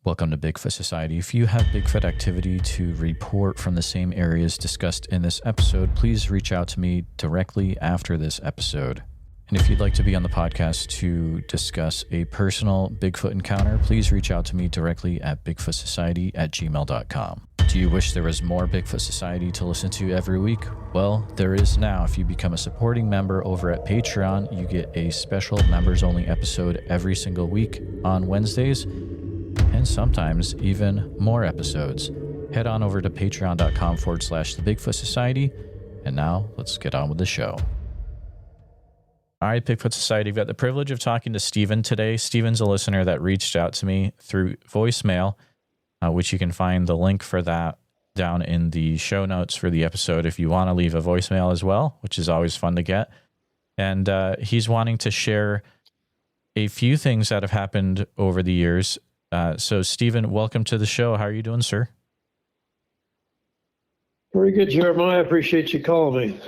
Welcome to Bigfoot Society. If you have Bigfoot activity to report from the same areas discussed in this episode, please reach out to me directly after this episode. And if you'd like to be on the podcast to discuss a personal Bigfoot encounter, please reach out to me directly at bigfootsociety@gmail.com. Do you wish there was more Bigfoot Society to listen to every week? Well, there is now. If you become a supporting member over at Patreon, you get a special members-only episode every single week on Wednesdays, and sometimes even more episodes. Head on over to patreon.com/the Bigfoot Society. And now let's get on with the show. All right, Bigfoot Society, we've got the privilege of talking to Steven today. Steven's a listener that reached out to me through voicemail, which you can find the link for that down in the show notes for the episode if you want to leave a voicemail as well, which is always fun to get. And he's wanting to share a few things that have happened over the years. So, Steven, welcome to the show. How are you doing, sir? Very good, Jeremiah. I appreciate you calling me.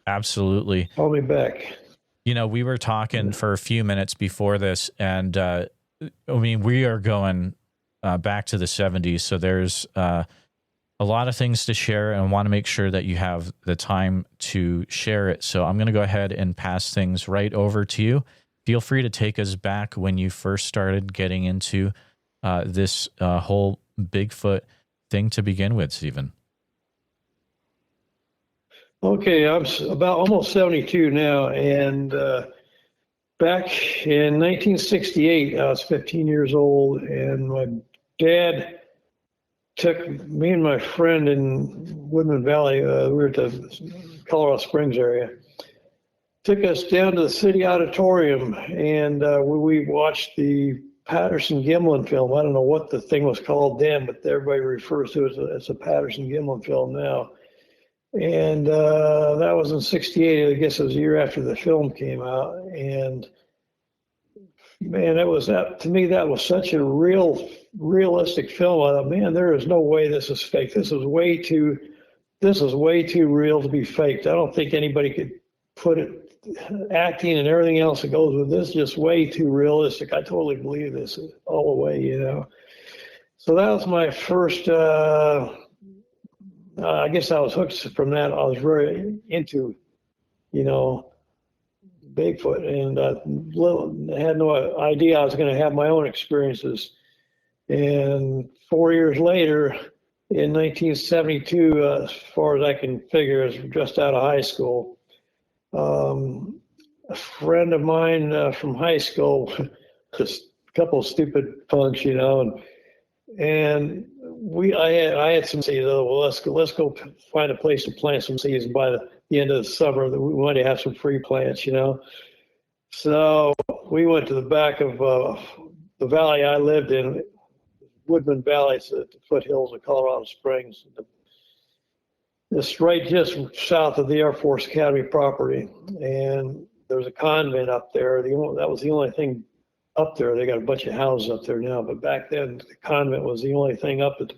Absolutely. Call me back. You know, we were talking for a few minutes before this, and I mean, we are going back to the 70s, so there's a lot of things to share, and I want to make sure that you have the time to share it. So I'm going to go ahead and pass things right over to you. Feel free to take us back when you first started getting into this whole Bigfoot thing to begin with, Steven. Okay, I'm about almost 72 now, and back in 1968, I was 15 years old, and my dad took me and my friend in Woodman Valley, we were at the Colorado Springs area, took us down to the city auditorium, and we watched the Patterson Gimlin film. I don't know what the thing was called then, but everybody refers to it as a Patterson Gimlin film now. And that was in 68. I guess it was a year after the film came out. And man, to me, that was such a realistic film. I thought, man, there is no way this is fake. This is way too real to be faked. I don't think anybody could put it, acting and everything else that goes with this, just way too realistic. I totally believe this all the way, you know. So that was my first, I guess I was hooked from that. I was very into, you know, Bigfoot, and I had no idea I was going to have my own experiences. And 4 years later, in 1972, as far as I can figure, I was just out of high school. A friend of mine from high school, just a couple of stupid punks, you know, and I had some seeds. Well, let's go find a place to plant some seeds. And by the end of the summer, we wanted to have some free plants, you know. So we went to the back of the valley I lived in, Woodman Valley, it's at the foothills of Colorado Springs. It's right just south of the Air Force Academy property, and there's a convent up there. That was the only thing up there. They got a bunch of houses up there now, but back then the convent was the only thing up at the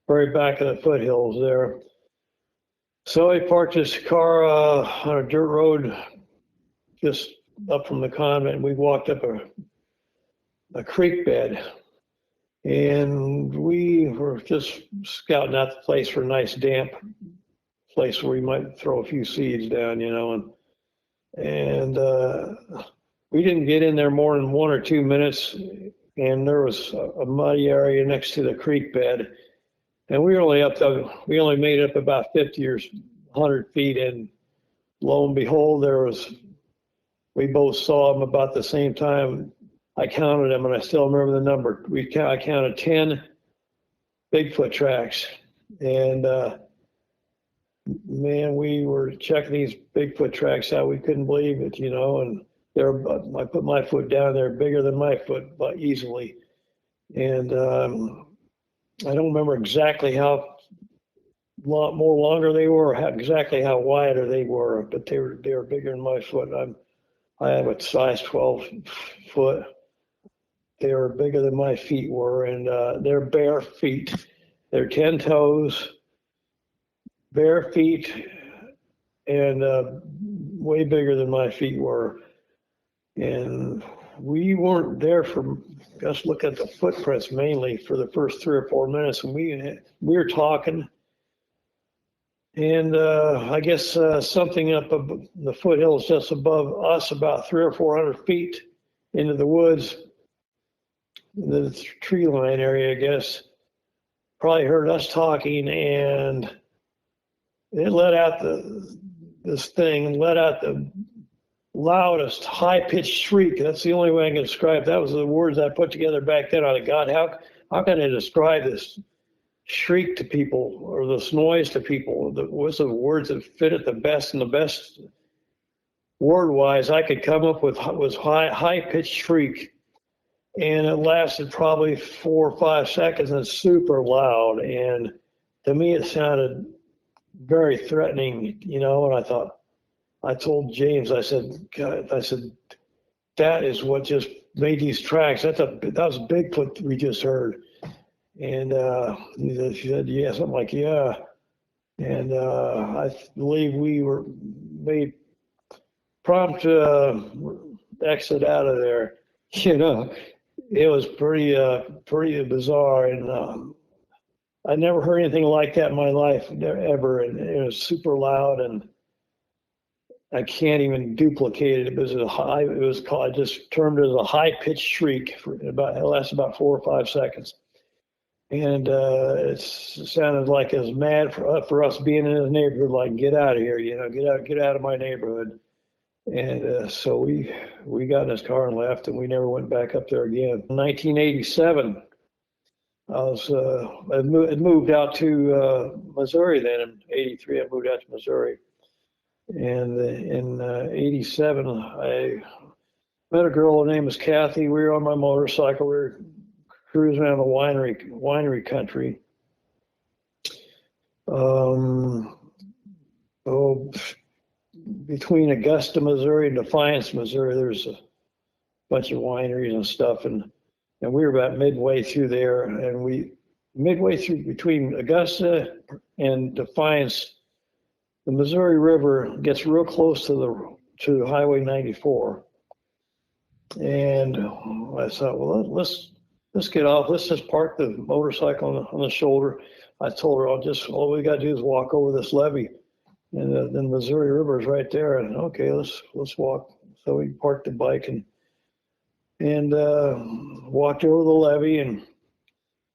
very back of the foothills there. So I parked this car on a dirt road just up from the convent, and we walked up a creek bed, and we were just scouting out the place for a nice damp place where we might throw a few seeds down, you know, and we didn't get in there more than 1 or 2 minutes, and there was a muddy area next to the creek bed, and we only made it up about 50 or 100 feet, and lo and behold, we both saw them about the same time. I counted them, and I still remember the number. I counted 10 Bigfoot tracks, and man, we were checking these Bigfoot tracks out. We couldn't believe it, you know, and I put my foot down there, bigger than my foot, but easily. And I don't remember exactly how more longer they were, or exactly how wider they were, but they were bigger than my foot. I have a size 12 foot. They were bigger than my feet were, and they're bare feet. They're 10 toes, bare feet, and way bigger than my feet were. And we weren't there for just look at the footprints mainly for the first 3 or 4 minutes, and we were talking, and I guess something up the foothills just above us, about 300 or 400 feet into the woods, the tree line area, I guess, probably heard us talking, and it let out this thing, let out the loudest high-pitched shriek. That's the only way I can describe it. That was the words I put together back then. I thought, God, how can I describe this shriek to people, or this noise to people? What's the words that fit it the best? And the best word-wise I could come up with was high-pitched shriek. And it lasted probably 4 or 5 seconds, and super loud. And to me, it sounded very threatening, and I told James, I said, that is what just made these tracks. That was Bigfoot we just heard. And he said, yeah, something like, yeah. And I believe we were made prompt exit out of there. It was pretty bizarre. And I never heard anything like that in my life, ever. And it was super loud, and I can't even duplicate it. It was called, I just termed it as a high-pitched shriek. It lasted about 4 or 5 seconds. And it sounded like it was mad for us being in his neighborhood, like, get out of here, get out of my neighborhood. And so we got in his car and left, and we never went back up there again. In 1987, I moved out to Missouri then. In 83, I moved out to Missouri. And in 87, I met a girl. Her name was Kathy. We were on my motorcycle. We were cruising around the winery country. Between Augusta, Missouri, and Defiance, Missouri, there's a bunch of wineries and stuff. And we were about midway through there. And midway through between Augusta and Defiance, the Missouri River gets real close to Highway 94. And I thought, well, let's get off. Let's just park the motorcycle on the shoulder. I told her, all we got to do is walk over this levee. And then the Missouri River is right there. And okay, let's walk. So we parked the bike and walked over the levee. And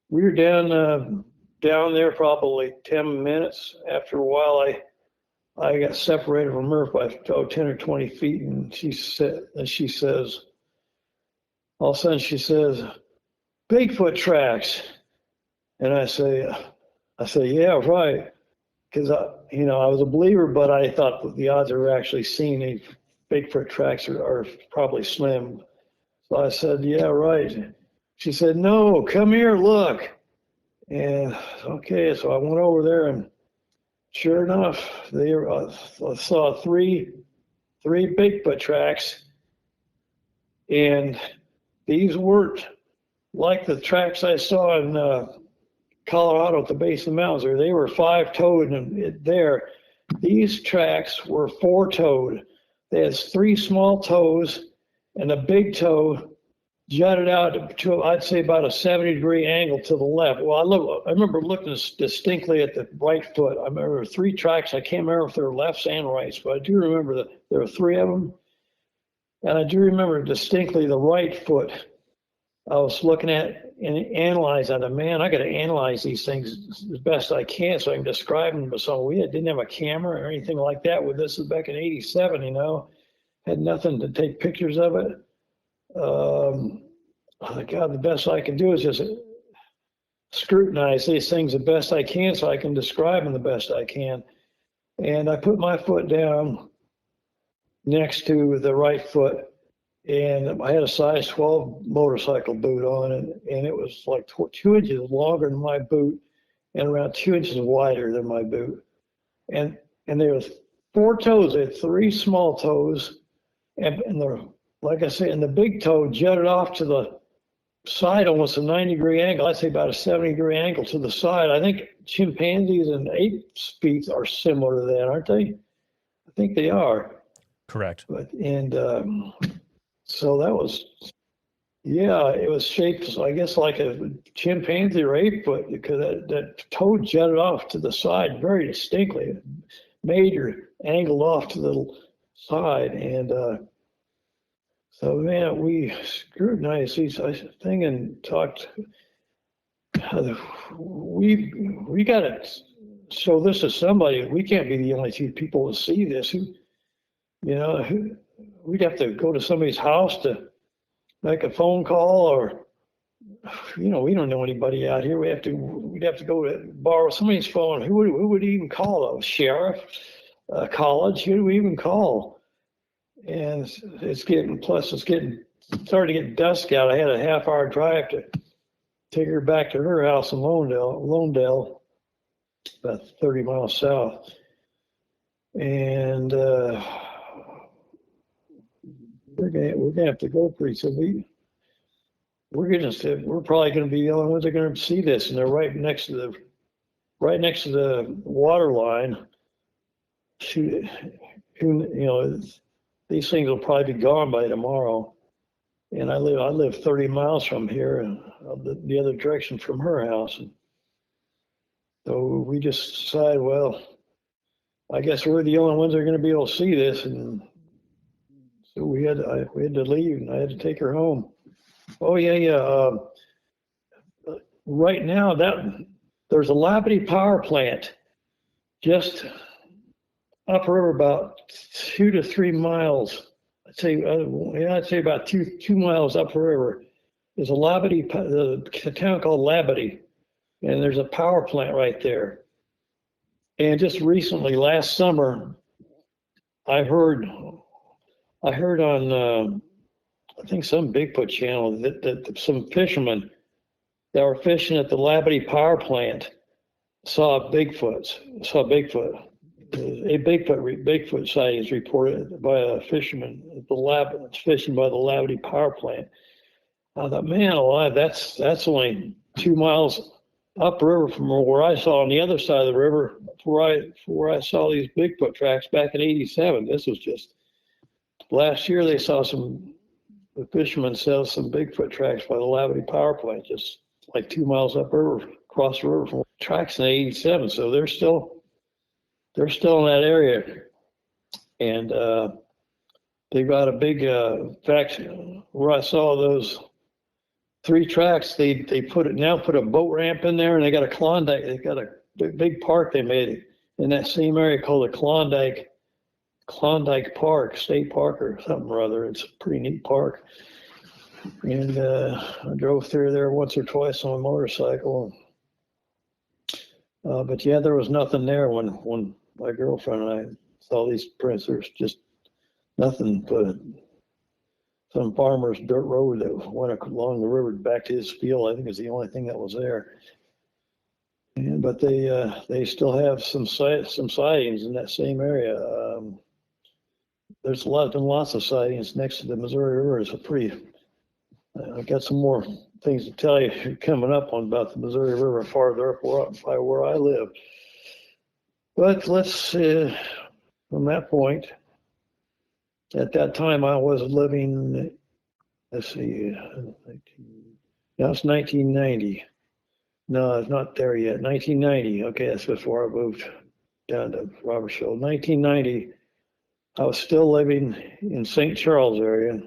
we were down there probably 10 minutes. After a while, I got separated from her by 10 or 20 feet, and she says, all of a sudden she says, Bigfoot tracks. And I say, yeah, right. Because I was a believer, but I thought that the odds of actually seeing any Bigfoot tracks are probably slim. So I said, yeah, right. She said, no, come here, look. And okay, so I went over there, and sure enough, I saw three Bigfoot tracks, and these weren't like the tracks I saw in Colorado at the base of the mountains. They were 5-toed, and there, these tracks were 4-toed. They had 3 small toes, and a big toe jutted out to, I'd say, about a 70-degree angle to the left. Well, I remember looking distinctly at the right foot. I remember 3 tracks. I can't remember if they were lefts and rights, but I do remember that there were 3 of them. And I do remember distinctly the right foot. I was looking at and analyzing it. Man, I got to analyze these things as best I can so I can describe them. So we didn't have a camera or anything like that with this. Back in 87, had nothing to take pictures of it. God, the best I can do is just scrutinize these things the best I can so I can describe them the best I can. And I put my foot down next to the right foot, and I had a size 12 motorcycle boot on, and it was like 2 inches longer than my boot and around 2 inches wider than my boot. And there was 4 toes. They had 3 small toes, and like I said, and the big toe jutted off to the side, almost a 90-degree angle. I'd say about a 70-degree angle to the side. I think chimpanzees and apes' feet are similar to that, aren't they? I think they are. Correct. So that was, yeah, it was shaped, I guess, like a chimpanzee or ape foot, because that toe jutted off to the side very distinctly, major angled off to the side. And so, man, we scrutinized these thing and talked. We got to show this to somebody. We can't be the only two people to see this. We'd have to go to somebody's house to make a phone call, or we don't know anybody out here. We'd have to go to borrow somebody's phone. Who would even call? A sheriff, college? Who do we even call? And it's getting starting to get dusk out. I had a half-hour drive to take her back to her house in Lonedale, about 30 miles south. And we're gonna have to go pretty soon. We're probably gonna be the only ones that are gonna see this, and they're right next to the water line. These things will probably be gone by tomorrow. And I live 30 miles from here, and the other direction from her house. And so we just decided, well, I guess we're the only ones that are going to be able to see this, and so we had to leave, and I had to take her home. Oh yeah. Right now, there's a Labadee power plant just upriver about 2 to 3 miles. I'd say about two miles upriver. There's a the town called Labadee, and there's a power plant right there. And just recently, last summer, I heard on I think some Bigfoot channel that some fishermen that were fishing at the Labadee power plant saw Bigfoot. A Bigfoot sighting is reported by a fisherman at the fishing by the Labadee power plant. I thought, man alive, that's only 2 miles upriver from where I saw on the other side of the river, where I saw these Bigfoot tracks back in '87. This was just last year. The fishermen saw some Bigfoot tracks by the Labadee power plant, just like 2 miles upriver, across the river from tracks in '87. So they're still in that area, and they've got a big fact where I saw those 3 tracks. They put a boat ramp in there, and they got a Klondike. They got a big park they made in that same area called the Klondike Park, State Park or something or other. It's a pretty neat park, and I drove through there once or twice on a motorcycle. But yeah, there was nothing there when my girlfriend and I saw these prints. There's just nothing but some farmer's dirt road that went along the river back to his field. I think is the only thing that was there. But they still have some sightings in that same area. There's lots of sightings next to the Missouri River. It's I got some more things to tell you coming up about the Missouri River farther up by where I live. But let's from that point, at that time I was living, let's see, now it's 1990. No, it's not there yet. 1990. Okay, that's before I moved down to Robertsville. 1990, I was still living in St. Charles area,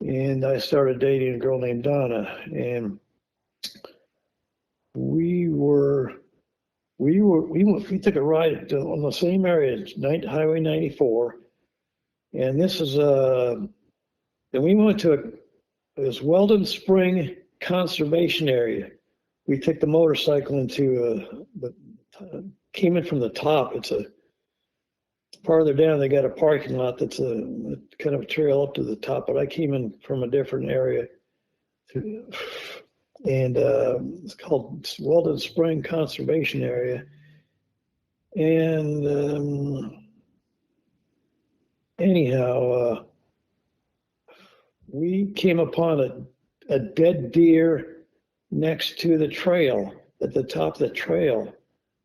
and I started dating a girl named Donna, and we took a ride on the same area, Highway 94, and this is and we went to this Weldon Spring Conservation Area. We took the motorcycle into came in from the top. It's farther down. They got a parking lot that's a kind of a trail up to the top, but I came in from a different area. And it's called Weldon Spring Conservation Area. And anyhow, we came upon a dead deer next to the trail, at the top of the trail.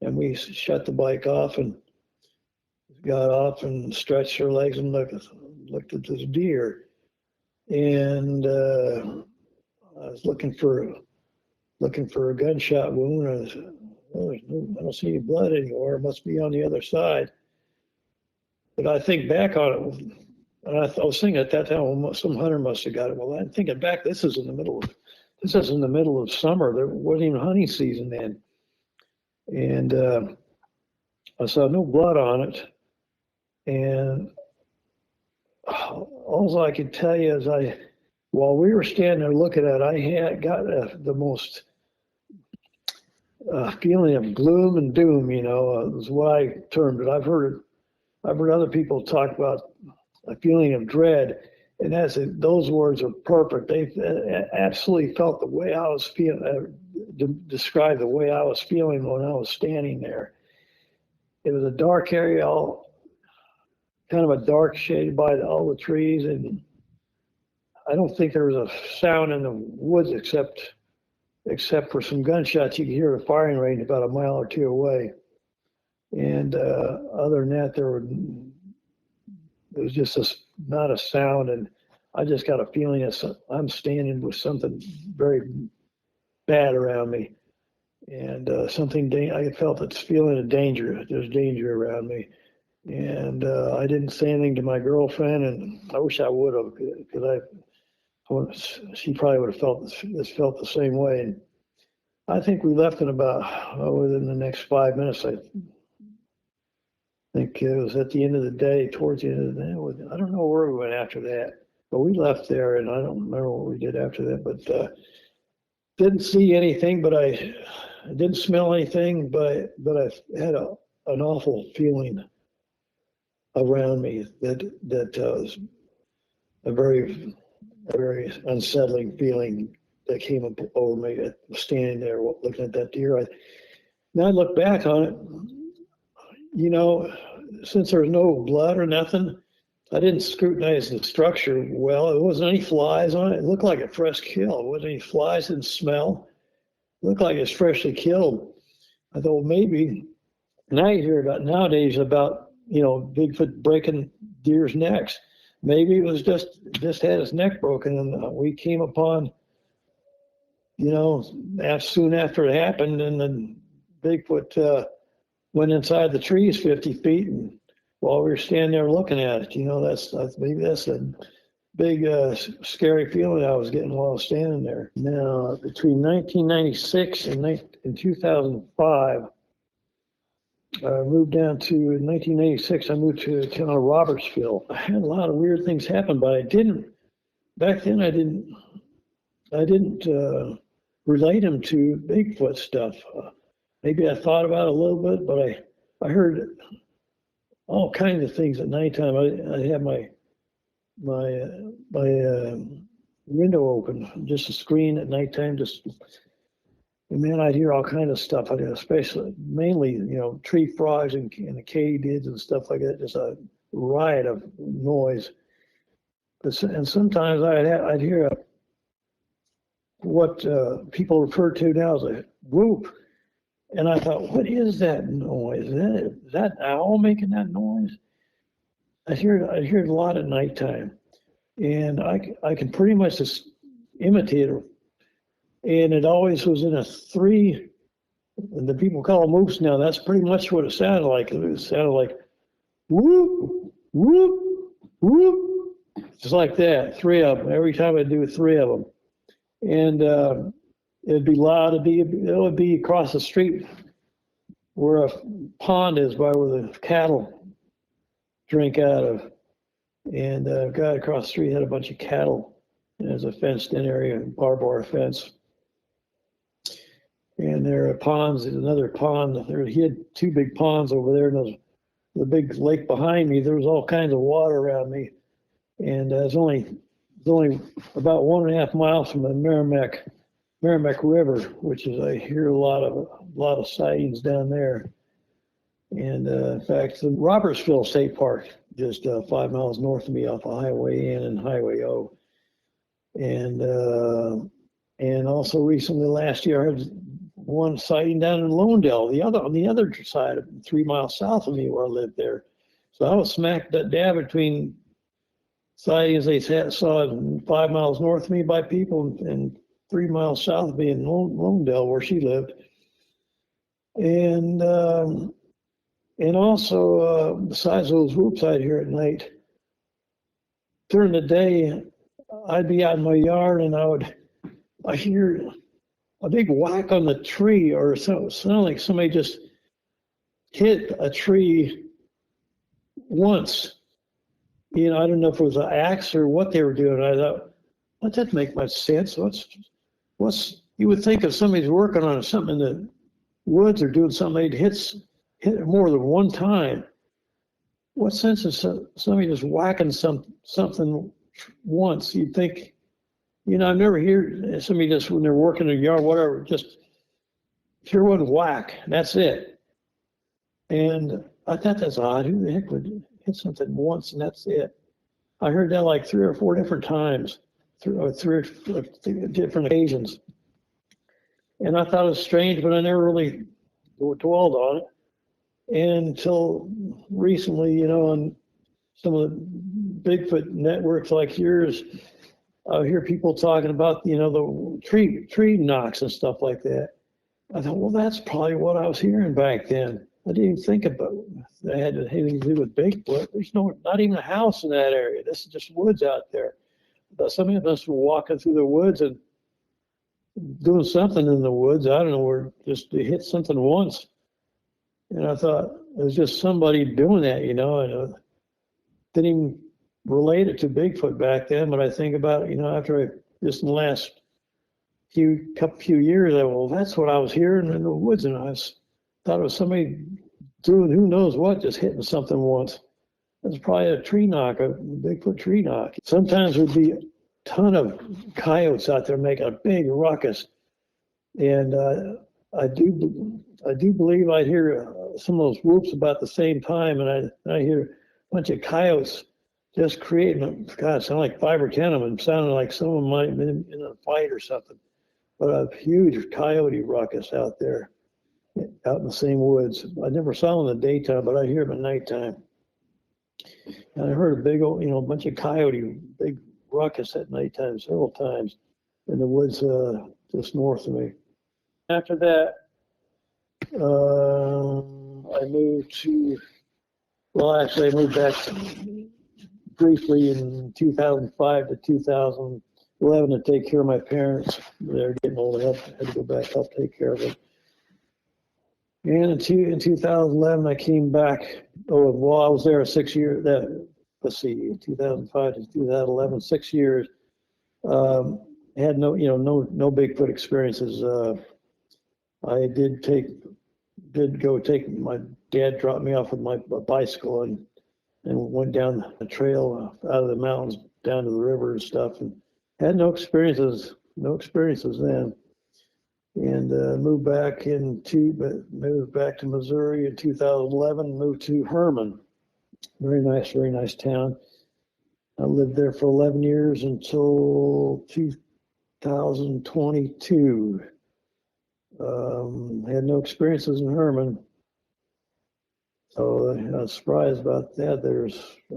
And we shut the bike off and got off and stretched our legs and looked at this deer. and I was looking for a gunshot wound. I don't see any blood anywhere. It must be on the other side. But I think back on it, and I was thinking at that time, well, some hunter must have got it. Well, I'm thinking back, this is in the middle of summer. There wasn't even hunting season then, and I saw no blood on it. And all I could tell you is while we were standing there looking at it, I had got the most feeling of gloom and doom, is what I termed it. I've heard other people talk about a feeling of dread, and those words are perfect. They absolutely felt the way I was feeling, describe the way I was feeling when I was standing there. It was a dark area, kind of a dark shade by all the trees, and I don't think there was a sound in the woods except for some gunshots. You could hear a firing range about a mile or two away. And other than that, there was just not a sound, and I just got a feeling that I'm standing with something very bad around me, and I felt this feeling of danger. There's danger around me, and I didn't say anything to my girlfriend, and I wish I would have, because she probably would have felt the same way. And I think we left in about within the next 5 minutes. I think it was at the end of the day, towards the end of the day. I don't know where we went after that, but we left there, and I don't remember what we did after that. But didn't see anything, but I didn't smell anything, but I had an awful feeling around me that was a very unsettling feeling that came up over me. Standing there looking at that deer. Now I look back on it. Since there was no blood or nothing, I didn't scrutinize the structure well. There wasn't any flies on it. It looked like a fresh kill. There wasn't any flies, didn't smell. It looked like it was freshly killed. I thought, well, maybe now you hear nowadays about, Bigfoot breaking deer's necks. Maybe it was just had his neck broken, and we came upon, soon after it happened, and then Bigfoot went inside the trees 50 feet, and while we were standing there looking at it, maybe that's a big scary feeling I was getting while I was standing there. Now, between 1996 and 2005, I moved down to, in 1986, I moved to the town of Robertsville. I had a lot of weird things happen, but back then I didn't relate them to Bigfoot stuff. Maybe I thought about it a little bit, but I heard all kinds of things at nighttime. I had my window open, just a screen at nighttime. And man, I'd hear all kinds of stuff. Mainly, tree frogs and the katydids and stuff like that. Just a riot of noise. And sometimes I'd hear what people refer to now as a whoop. And I thought, what is that noise? Is that an owl making that noise? I hear it a lot at nighttime, and I can pretty much just imitate it. And it always was in a three. And the people call them whoops now. That's pretty much what it sounded like. It sounded like whoop, whoop, whoop, just like that. Three of them. Every time I do three of them, and it'd be loud. It would be across the street where a pond is, by where the cattle drink out of. And a guy across the street had a bunch of cattle. And there's a fenced-in area, barbed wire fence. And there are ponds. There's another pond. He had two big ponds over there, and the big lake behind me. There was all kinds of water around me, and it's only about 1.5 miles from the Merrimack River, which is, I hear a lot of sightings down there. And in fact, the Robertsville State Park, just 5 miles north of me, off of Highway N and Highway O. And also recently, last year, I had one sighting down in Lawndale, on the other side, 3 miles south of me, where I lived there. So I was smack dab between sightings they saw 5 miles north of me by people and 3 miles south of me in Londale, where she lived. And also, besides those whoops I'd hear at night, during the day, I'd be out in my yard and I hear a big whack on the tree, or sound like somebody just hit a tree once. I don't know if it was an axe or what they were doing. I thought, that doesn't make much sense. What's you would think if somebody's working on something in the woods or doing something, they'd hit it more than one time. What sense is somebody just whacking something once? You'd think, I've never heard somebody just when they're working in a yard, whatever, just hear one whack, and that's it. And I thought that's odd. Who the heck would hit something once and that's it? I heard that like 3 or 4 different times, three different occasions. And I thought it was strange, but I never really dwelled on it. And until recently, on some of the Bigfoot networks like yours, I hear people talking about, the tree knocks and stuff like that. I thought, well, that's probably what I was hearing back then. I didn't even think about that had anything to do with Bigfoot. There's not even a house in that area. This is just woods out there. But some of us were walking through the woods and doing something in the woods. I don't know, where just they hit something once. And I thought it was just somebody doing that, and didn't even relate it to Bigfoot back then. But I think about it, after just in the last few years, well, that's what I was hearing in the woods, and thought it was somebody doing who knows what, just hitting something once. That's probably a tree knock, a Bigfoot tree knock. Sometimes there'd be a ton of coyotes out there making a big ruckus, and I do believe I'd hear some of those whoops about the same time, and I hear a bunch of coyotes just creating, God, it sounded like 5 or 10 of them, sounded like someone might have been in a fight or something. But a huge coyote ruckus out there, out in the same woods. I never saw them in the daytime, but I hear them at nighttime. And I heard a big old, bunch of coyote, big ruckus at nighttime several times in the woods just north of me. After that, I moved back briefly in 2005 to 2011 to take care of my parents. They're getting old. I had to go back, help take care of them. And in 2011, I came back. I was there 6 years. 2005 to 2011, 6 years. Had no Bigfoot experiences. I did go take my dad dropped me off with my bicycle and went down the trail out of the mountains down to the river and stuff, and had no experiences then. And moved back to Missouri in 2011. Moved to Herman, very nice town. I lived there for 11 years until 2022. Had no experiences in Herman, so I was surprised about that.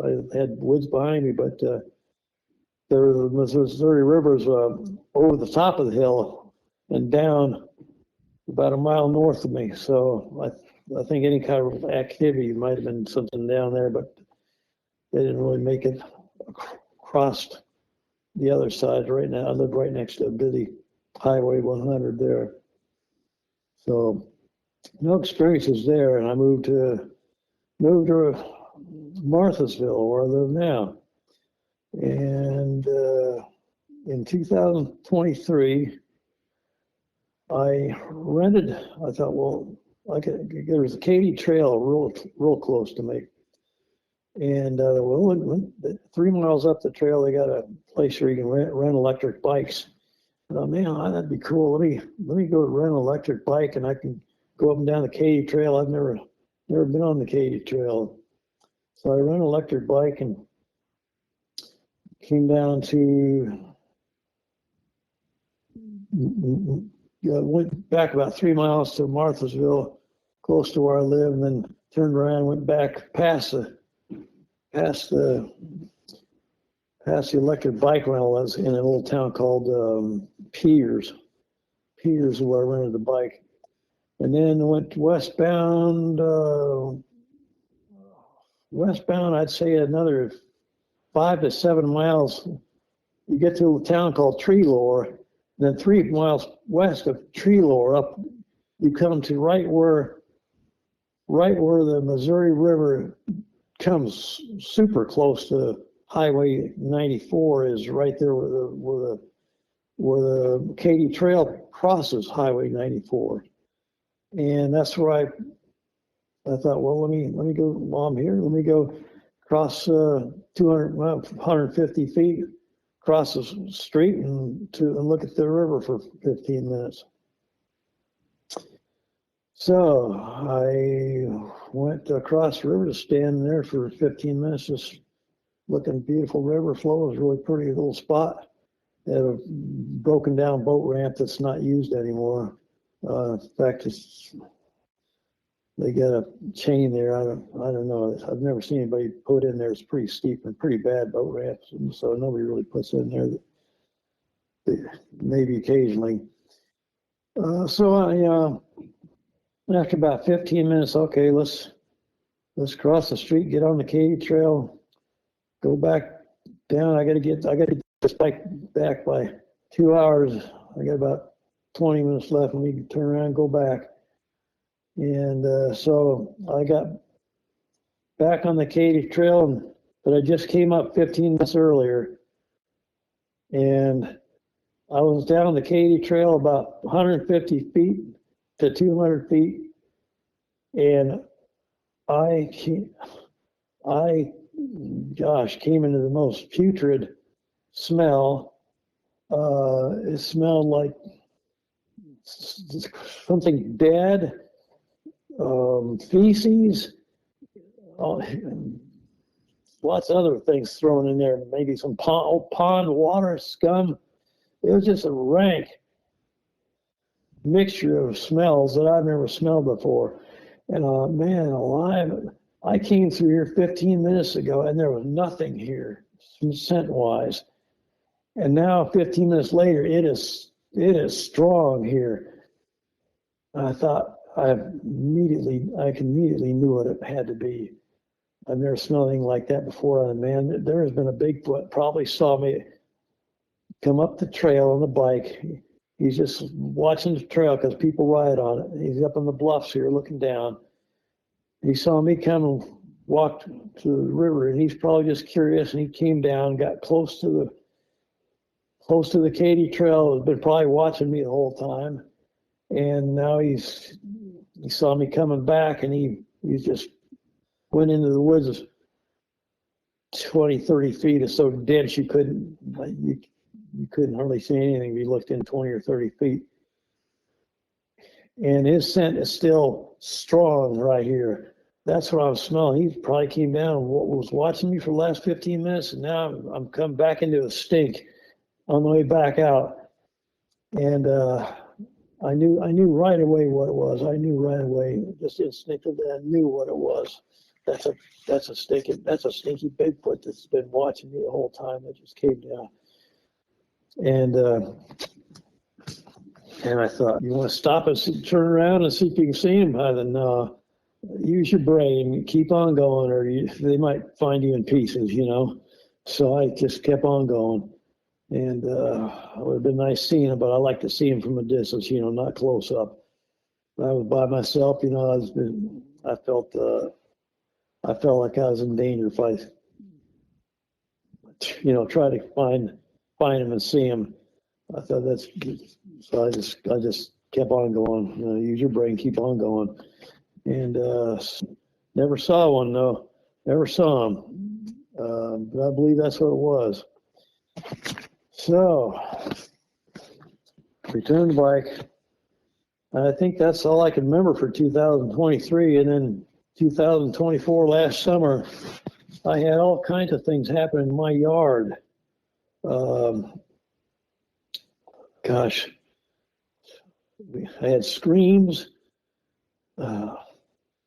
I had woods behind me, but the Missouri River's over the top of the hill and down about a mile north of me. So I think any kind of activity might have been something down there, but they didn't really make it across the other side. Right now, I live right next to a busy Highway 100 there. So no experiences there, and I moved to Marthasville, where I live now. And in 2023, I thought, well, there was a Katy Trail real close to me. And 3 miles up the trail, they got a place where you can rent electric bikes. I thought, man, that'd be cool. Let me go rent an electric bike, and I can go up and down the Katy Trail. I've never been on the Katy Trail. So I rent an electric bike and came down to, went back about 3 miles to Marthasville, close to where I live, and then turned around and went back past the past the electric bike rental. I was in a little town called Piers. Piers is where I rented the bike. And then went westbound, I'd say another 5 to 7 miles. You get to a town called Treelore, then 3 miles west of Treelore up, you come to right where the Missouri River comes super close to Highway 94 is right there where the Katy Trail crosses Highway 94. And that's where I thought, well, let me go while I'm here. Let me go cross 150 feet, cross the street and look at the river for 15 minutes. So I went across the river to stand there for 15 minutes, just looking at beautiful river flow. It was a really pretty little spot. They had a broken down boat ramp that's not used anymore. In fact, they got a chain there. I don't know. I've never seen anybody put in there. It's pretty steep and pretty bad boat ramps, and so nobody really puts in there. Maybe occasionally. So I, after about 15 minutes, okay, let's cross the street, get on the Katy Trail, go back down. I got to get this bike back by 2 hours. I got about 20 minutes left, and we can turn around and go back. And so I got back on the Katy Trail, but I just came up 15 minutes earlier. And I was down the Katy Trail about 150 feet to 200 feet. And I came into the most putrid smell. It smelled like something dead, feces, lots of other things thrown in there, maybe some pond water, scum. It was just a rank mixture of smells that I've never smelled before. And man alive, I came through here 15 minutes ago and there was nothing here scent-wise. And now 15 minutes later, it is strong here. I thought I immediately knew what it had to be. I've never smelled anything like that before. And man, there has been a Bigfoot, probably saw me come up the trail on the bike. He's just watching the trail because people ride on it. He's up on the bluffs here looking down. He saw me come and walked to the river, and he's probably just curious, and he came down, got close to the Katy Trail, has been probably watching me the whole time. And now he saw me coming back, and he just went into the woods 20, 30 feet. It's so dense you couldn't hardly see anything if you looked in 20 or 30 feet. And his scent is still strong right here. That's what I was smelling. He probably came down and was watching me for the last 15 minutes, and now I'm coming back into a stink on the way back out. And I knew right away what it was. I knew right away, just instinctively, I knew what it was. That's a stinky Bigfoot that's been watching me the whole time. That just came down. And I thought, you want to stop and turn around and see if you can see him? I thought, no, use your brain, keep on going, or they might find you in pieces, you know. So I just kept on going. And it would have been nice seeing him, but I like to see him from a distance, you know, not close up. I was by myself, you know. I felt like I was in danger if I, you know, try to find him and see him. I thought so I just kept on going. You know, use your brain, keep on going. And never saw one though. Never saw him. But I believe that's what it was. So, returned the bike. I think that's all I can remember for 2023. And then 2024, last summer, I had all kinds of things happen in my yard. I had screams.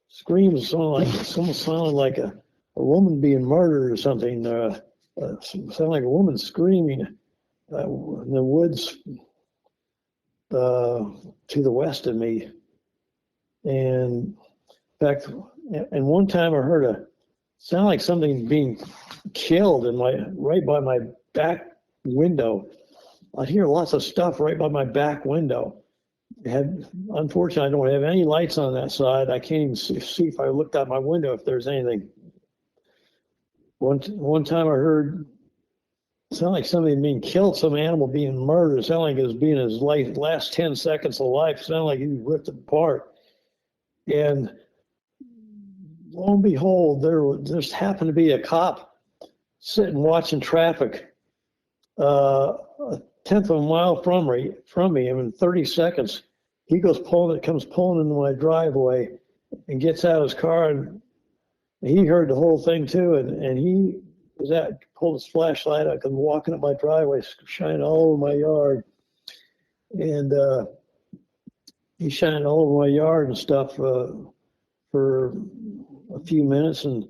Screams sounded like a woman being murdered or something. sounded like a woman screaming in the woods to the west of me. And in fact, and one time I heard a sound like something being killed right by my back window. I hear lots of stuff right by my back window. Unfortunately, I don't have any lights on that side. I can't even see if I looked out my window if there's anything. One time I heard it sounded like something being killed, some animal being murdered. It sounded like it was being his last 10 seconds of life. It sounded like he was ripped apart. And lo and behold, there just happened to be a cop sitting watching traffic a tenth of a mile from me. And in 30 seconds, he comes pulling into my driveway and gets out of his car, and he heard the whole thing too. And he pulled his flashlight out, come walking up my driveway, shining all over my yard. And he shined all over my yard and stuff for a few minutes, and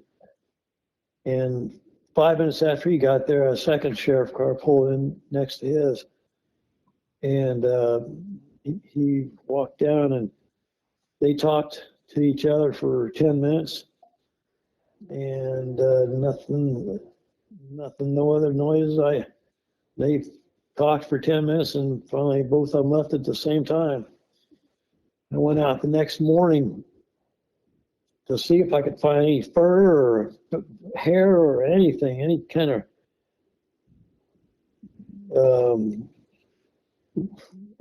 5 minutes after he got there, a second sheriff car pulled in next to his, and he walked down, and they talked to each other for 10 minutes, and nothing, no other noises. They talked for 10 minutes, and finally both of them left at the same time. I went out the next morning to see if I could find any fur or hair or anything, any kind of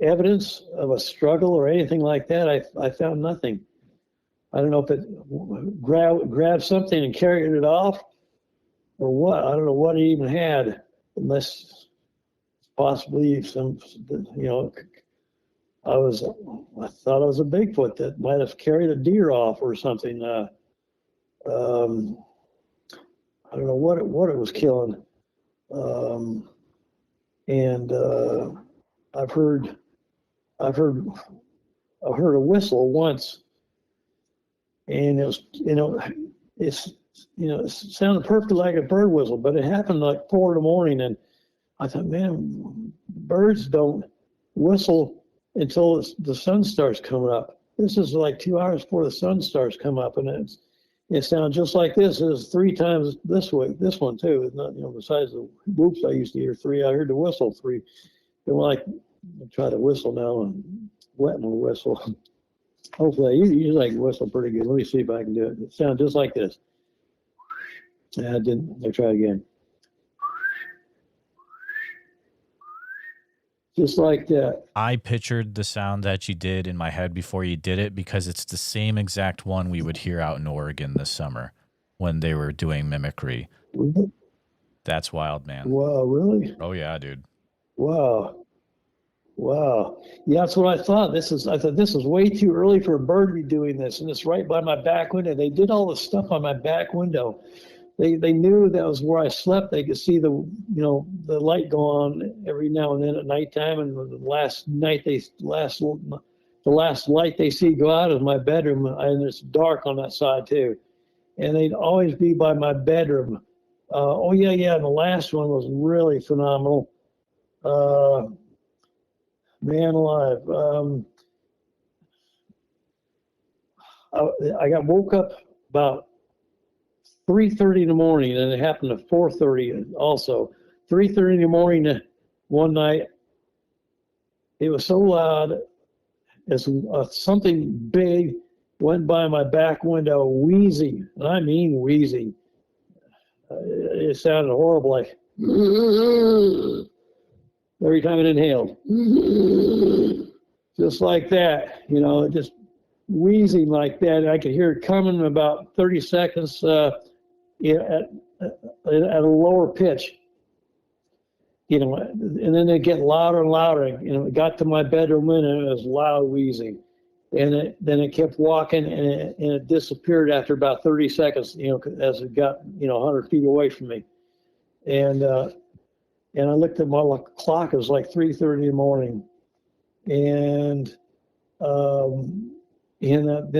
evidence of a struggle or anything like that. I found nothing. I don't know if it grabbed something and carried it off or what. I don't know what it even had, unless possibly some, I thought it was a Bigfoot that might have carried a deer off or something. I don't know what it was killing. And I've heard a whistle once, and it was, it sounded perfectly like a bird whistle, but it happened like 4 a.m. and I thought, man, birds don't whistle until the sun starts coming up. This is like 2 hours before the sun starts coming up, and it sounds just like this. It's 3 times this way. This one too. It's not, besides the whoops I used to hear 3, I heard the whistle 3. And like, I'll try to whistle now and wet my whistle. Hopefully, usually I can whistle pretty good. Let me see if I can do it. It sounds just like this. I didn't. I'll try again. Just like that. I pictured the sound that you did in my head before you did it, because it's the same exact one we would hear out in Oregon this summer when they were doing mimicry. That's wild, man. Wow, really? Oh yeah, dude. Wow. Yeah, that's what I thought. I thought this is way too early for a bird to be doing this, and it's right by my back window. They did all the stuff on my back window. They knew that was where I slept. They could see the light go on every now and then at nighttime. And the last light they see go out is my bedroom, and it's dark on that side too. And they'd always be by my bedroom. And the last one was really phenomenal. Man alive. I got woke up about 3:30 in the morning, and it happened at 4:30 also. 3:30 in the morning one night, it was so loud as something big went by my back window, wheezing, and I mean wheezing. It sounded horrible, like every time it inhaled. Just like that, just wheezing like that. I could hear it coming in about 30 seconds at a lower pitch, and then it get louder and louder. It got to my bedroom window, and it was loud wheezing, and then it kept walking, and it disappeared after about 30 seconds, as it got 100 feet away from me, and I looked at my clock. It was like 3:30 in the morning, and then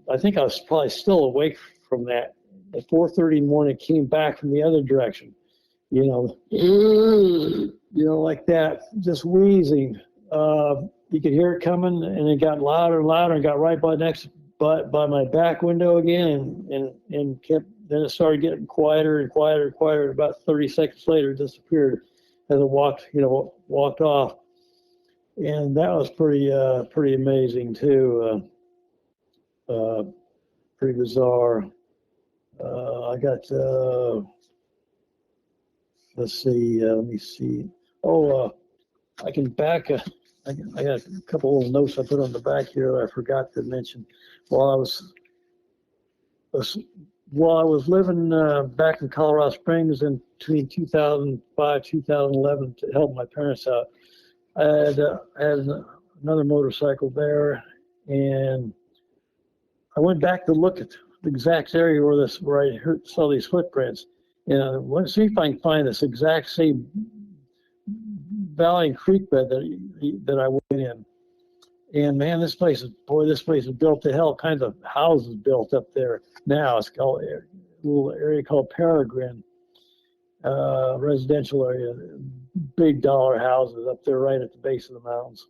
I think I was probably still awake from that. At 4:30 in the morning, it came back from the other direction. like that, just wheezing. You could hear it coming, and it got louder and louder, and got right by my back window again, and kept. Then it started getting quieter and quieter and quieter. About 30 seconds later, it disappeared as it walked off, and that was pretty amazing too. Pretty bizarre. I got. Let's see. Let me see. Oh, I can back. I got a couple little notes I put on the back here that I forgot to mention. While I was living back in Colorado Springs in between 2005 2011 to help my parents out, I had another motorcycle there, and I went back to look at the exact area where I saw these footprints. And let's see if I can find this exact same valley and creek bed that I went in. And man, this place is built to hell. Kinds of houses built up there now. It's called a little area called Peregrine, residential area. Big dollar houses up there right at the base of the mountains.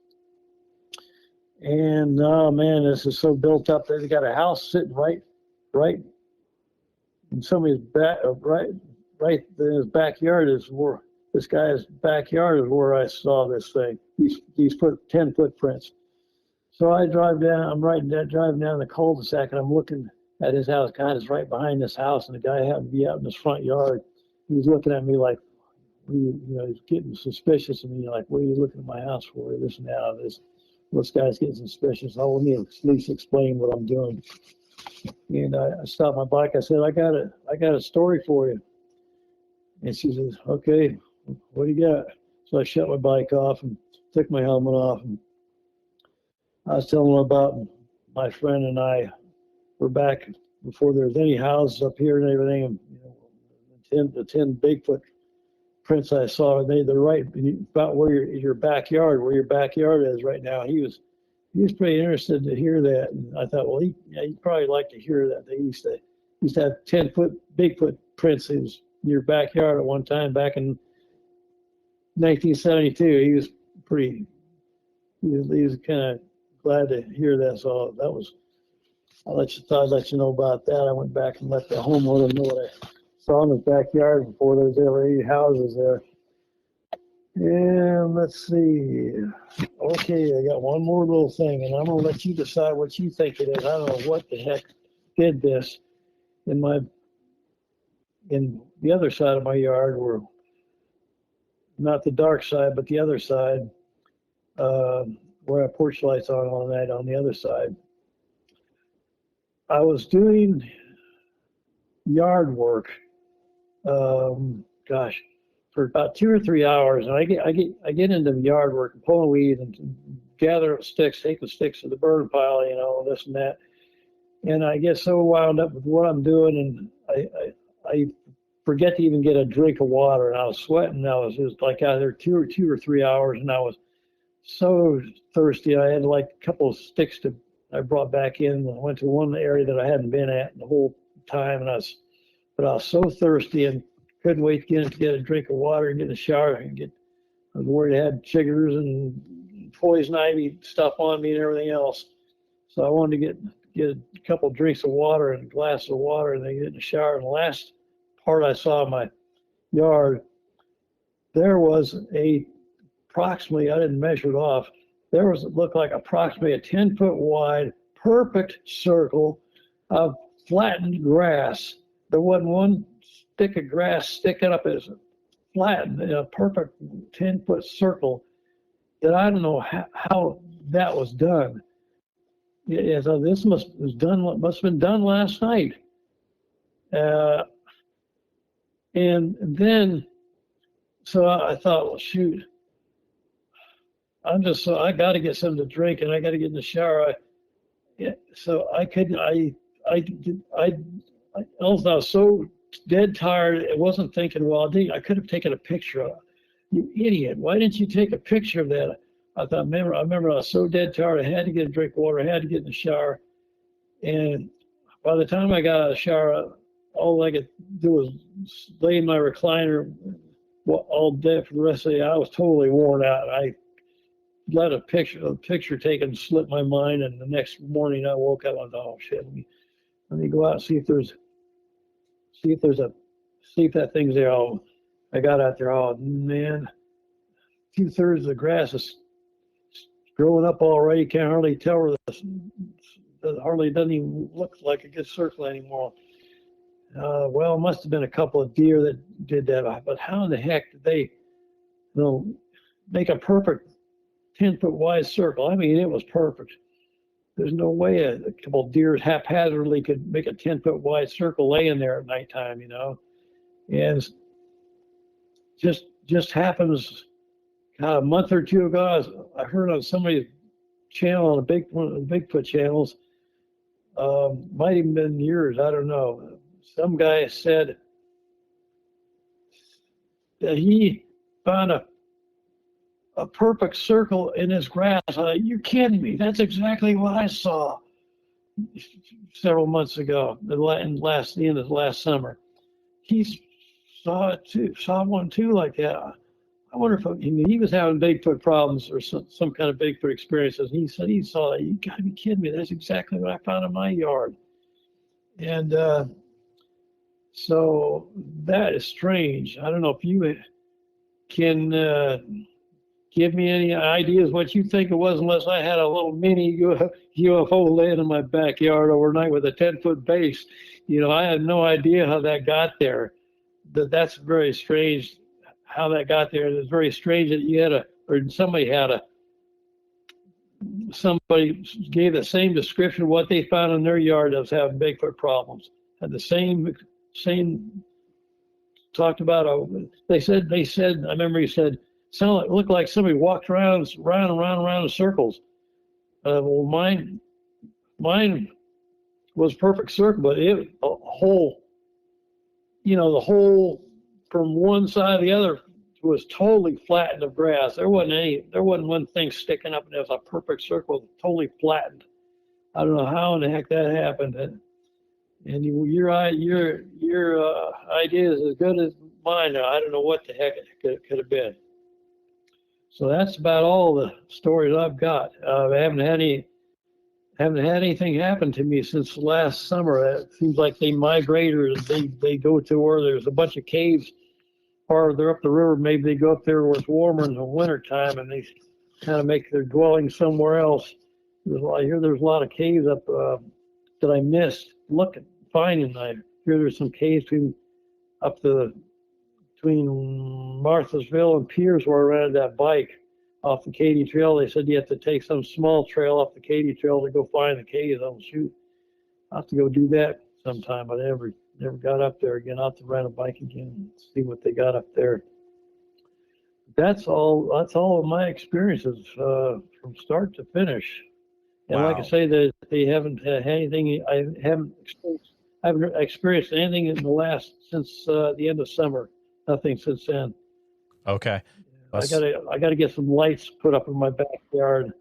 And oh man, this is so built up. They got a house sitting right in somebody's back, right in his backyard is where this guy's backyard is where I saw this thing. These 10 footprints. So I drive down. I'm driving down the cul-de-sac, and I'm looking at his house. God is right behind this house, and the guy happened to be out in his front yard. He was looking at me like, he's getting suspicious of me. Like, what are you looking at my house for? This and that. This guy's getting suspicious. I want me to at least explain what I'm doing. And I stopped my bike. I said, I got a story for you. And she says, okay, what do you got? So I shut my bike off and took my helmet off. And I was telling her about my friend and I were back before there was any houses up here and everything. And, the 10 Bigfoot prints I saw, they're right about where your backyard is right now. He was pretty interested to hear that, and I thought, well, he'd probably like to hear that. They used to have 10-foot Bigfoot prints in your backyard at one time back in 1972. He was kind of glad to hear that. So that was, I'd let you know about that. I went back and let the homeowner know what I saw in his backyard before there was ever any houses there. And let's see. Okay, I got one more little thing, and I'm gonna let you decide what you think it is. I don't know what the heck did this in the other side of my yard, where not the dark side, but the other side, where I porch lights on all night on the other side. I was doing yard work, for about 2 or 3 hours, and I get into the yard work and pulling weeds and gather up sticks, take the sticks to the burn pile, this and that. And I get so wound up with what I'm doing, and I forget to even get a drink of water. And I was sweating. I was just like out there 2 or 3 hours, and I was so thirsty. I had like a couple of sticks I brought back in. And I went to one area that I hadn't been at the whole time, and I was so thirsty and couldn't wait to get a drink of water and get in the shower and I was worried I had chiggers and poison ivy stuff on me and everything else. So I wanted to get a couple of drinks of water and a glass of water and then get in the shower. And the last part I saw in my yard, there was approximately, I didn't measure it off, it looked like approximately a 10-foot wide, perfect circle of flattened grass. There wasn't one stick of grass sticking up as flattened in a perfect 10-foot circle that I don't know how that was done. So this must have been done last night. And then, so I thought, well, shoot, I got to get something to drink and I got to get in the shower. So I couldn't, I was so dead tired. I wasn't thinking, well, I could have taken a picture of it. You idiot. Why didn't you take a picture of that? I remember I was so dead tired. I had to get a drink of water. I had to get in the shower. And by the time I got out of the shower, all I could do was lay in my recliner, all day for the rest of the day. I was totally worn out. I let a picture taken slip my mind, and the next morning I woke up. I was, oh shit, let me go out and see if that thing's there. Oh, I got out there. Oh man, 2/3 of the grass is growing up already. Can't hardly tell where hardly doesn't even look like a good circle anymore. Well, it must have been a couple of deer that did that. But how in the heck did they, make a perfect 10-foot wide circle? I mean, it was perfect. There's no way a couple of deer haphazardly could make a 10-foot wide circle laying there at nighttime, And just happens a month or two ago, I heard on somebody's channel, on one of the Bigfoot channels, might even been yours, I don't know. Some guy said that he found a perfect circle in his grass. You're kidding me. That's exactly what I saw several months ago, the end of last summer. He saw one too like that. I wonder if he was having Bigfoot problems or some kind of Bigfoot experiences. He said he saw that. You gotta be kidding me. That's exactly what I found in my yard. And so that is strange. I don't know if you can give me any ideas what you think it was, unless I had a little mini UFO laying in my backyard overnight with a 10-foot base. I had no idea how that got there. That's very strange how that got there. It's very strange that somebody gave the same description of what they found in their yard as having Bigfoot problems. Had the same talked about. They said. I remember he said, it looked like somebody walked around in circles. Well, mine was perfect circle, but the whole from one side to the other was totally flattened of grass. There wasn't one thing sticking up, and it was a perfect circle, totally flattened. I don't know how in the heck that happened. And your idea is as good as mine. I don't know what the heck it could have been. So that's about all the stories I've got. I haven't had anything happen to me since last summer. It seems like they migrate, or they go to where there's a bunch of caves farther up the river. Maybe they go up there where it's warmer in the wintertime, and they kind of make their dwelling somewhere else. I hear there's a lot of caves up that I missed finding. I hear there's some caves between Marthasville and Pierce, where I rented that bike off the Katy Trail. They said you have to take some small trail off the Katy Trail to go find the caves. I'll have to go do that sometime. I never got up there again. I'll have to rent a bike again and see what they got up there. That's all of my experiences from start to finish. And Wow. Like I say, that they haven't had anything. I haven't experienced anything since the end of summer. Nothing since then. Okay. I gotta get some lights put up in my backyard.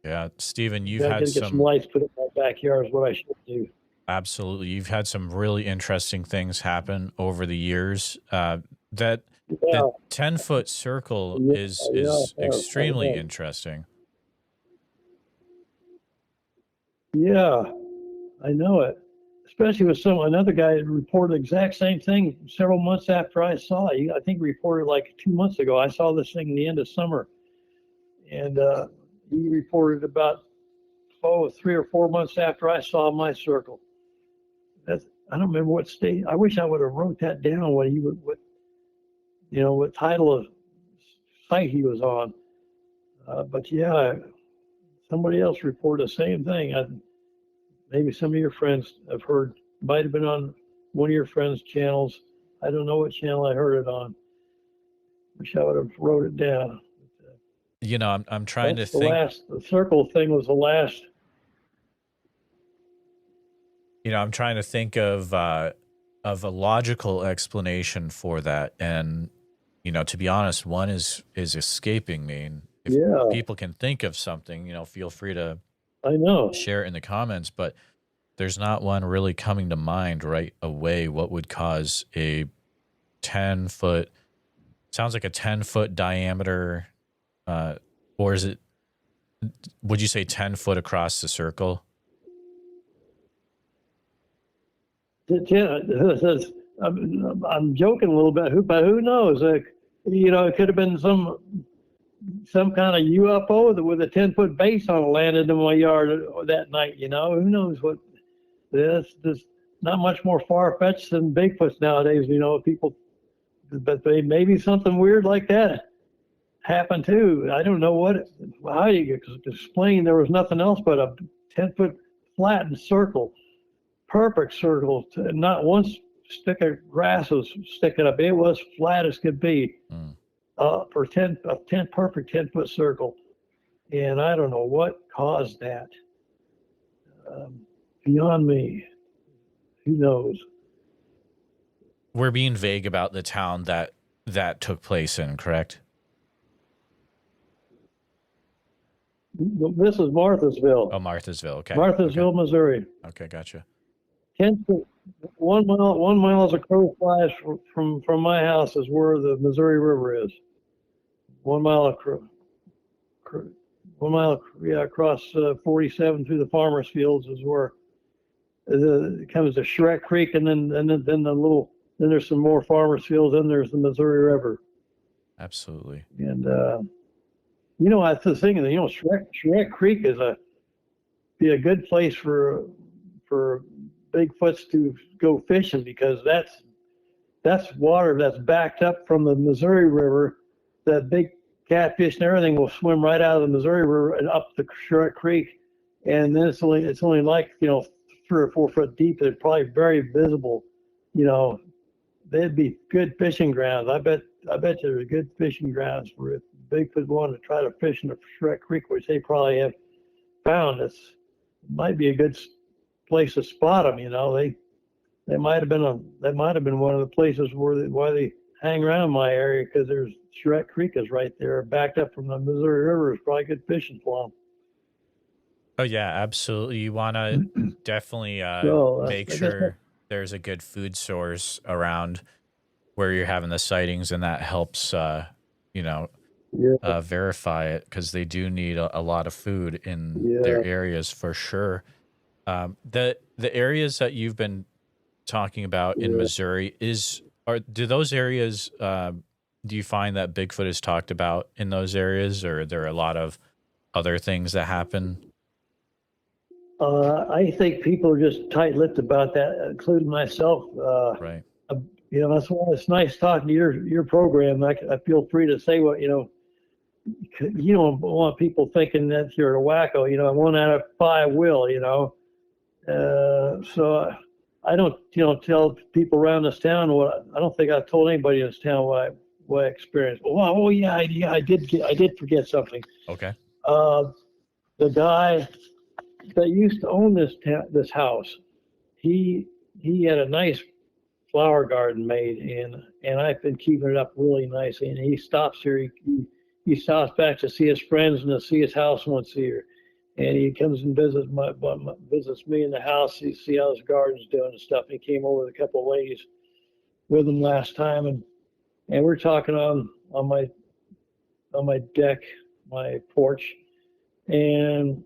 Yeah, Stephen, you've Gotta had get some lights put up in my backyard is what I should do. Absolutely. You've had some really interesting things happen over the years. That 10-foot circle is extremely interesting. Yeah, I know it. Especially with another guy that reported the exact same thing several months after I saw it. I think he reported like 2 months ago. I saw this thing in the end of summer, and he reported about 3 or 4 months after I saw my circle. I don't remember what state. I wish I would have wrote that down. What title of site he was on. But yeah, somebody else reported the same thing. Maybe some of your friends have heard. Might have been on one of your friends' channels. I don't know what channel I heard it on. Wish I would have wrote it down. I'm trying to think. The circle thing was the last. I'm trying to think of a logical explanation for that, and to be honest, one is escaping me. And if people can think of something, feel free to share it in the comments. But there's not one really coming to mind right away. What would cause a 10-foot, sounds like a 10-foot diameter, or is it, would you say 10 foot across the circle? I'm joking a little bit, but who knows? It could have been some kind of UFO with a 10-foot base on it landed in my yard that night. Who knows what? This not much more far fetched than Bigfoots nowadays. People, but maybe something weird like that happened too. I don't know how you explain. There was nothing else but a 10-foot flattened circle, perfect circle. Not one stick of grass was sticking up. It was flat as could be. For a perfect 10-foot circle, and I don't know what caused that. Beyond me, who knows? We're being vague about the town that took place in, correct? This is Marthasville. Oh, Marthasville. Okay. Marthasville, okay. Missouri. Okay, gotcha. 1 mile as a crow flies from my house is where the Missouri River is. 1 mile across 47 through the farmers' fields is where it comes to Shrek Creek, and then there's some more farmers' fields, then there's the Missouri River. Absolutely. And I was thinking, Shrek Creek be a good place for Bigfoots to go fishing, because that's water that's backed up from the Missouri River. That big catfish and everything will swim right out of the Missouri River and up the Shrek Creek, and then it's only like 3 or 4 foot deep. They're probably very visible. They'd be good fishing grounds. I bet there's good fishing grounds for if Bigfoot wanted to try to fish in the Shrek Creek, which they probably have found. It might be a good place to spot them. They might have been one of the places why they hang around my area, because there's Shrek Creek is right there, backed up from the Missouri River. It's probably good fishing for them. Oh yeah, absolutely. You want to definitely make sure there's a good food source around where you're having the sightings, and that helps verify it, because they do need a lot of food in their areas for sure. The areas that you've been talking about in Missouri do those areas, do you find that Bigfoot is talked about in those areas, or are there a lot of other things that happen? I think people are just tight-lipped about that, including myself. Right. That's why it's nice talking to your program. I feel free to say what, you don't want people thinking that you're a wacko. 1 out of 5 will, so I don't, tell people around this town I don't think I've told anybody in this town what I experienced. Oh yeah, I did forget something. Okay. The guy that used to own this house, he had a nice flower garden made, and I've been keeping it up really nicely. And he stops here. He stops back to see his friends and to see his house once a year. And he comes and visits me in the house. He see how his garden's doing and stuff. And he came over with a couple of ladies with him last time, and we're talking on my deck, my porch, and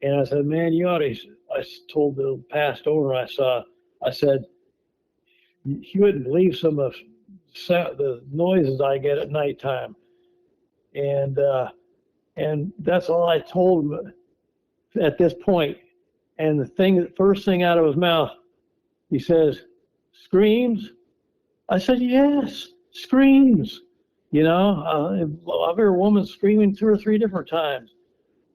I said, man, I told the past owner I said, you wouldn't believe some of the noises I get at nighttime, and that's all I told him at this point. And the first thing out of his mouth, he says, screams. I said, yes, screams. I've heard a woman screaming 2 or 3 different times,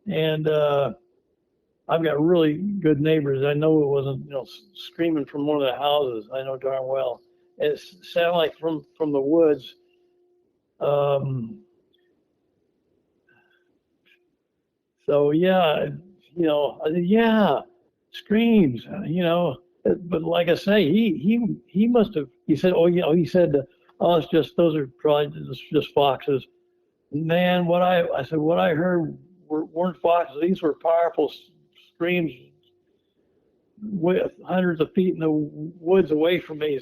and I've got really good neighbors. I know it wasn't, screaming from one of the houses. I know darn well. It sounded like from the woods. So yeah, I said, yeah, screams. But like I say, he must have. He said, he said, it's just those are probably just foxes. Man, I said what I heard weren't foxes. These were powerful screams with hundreds of feet in the woods away from me,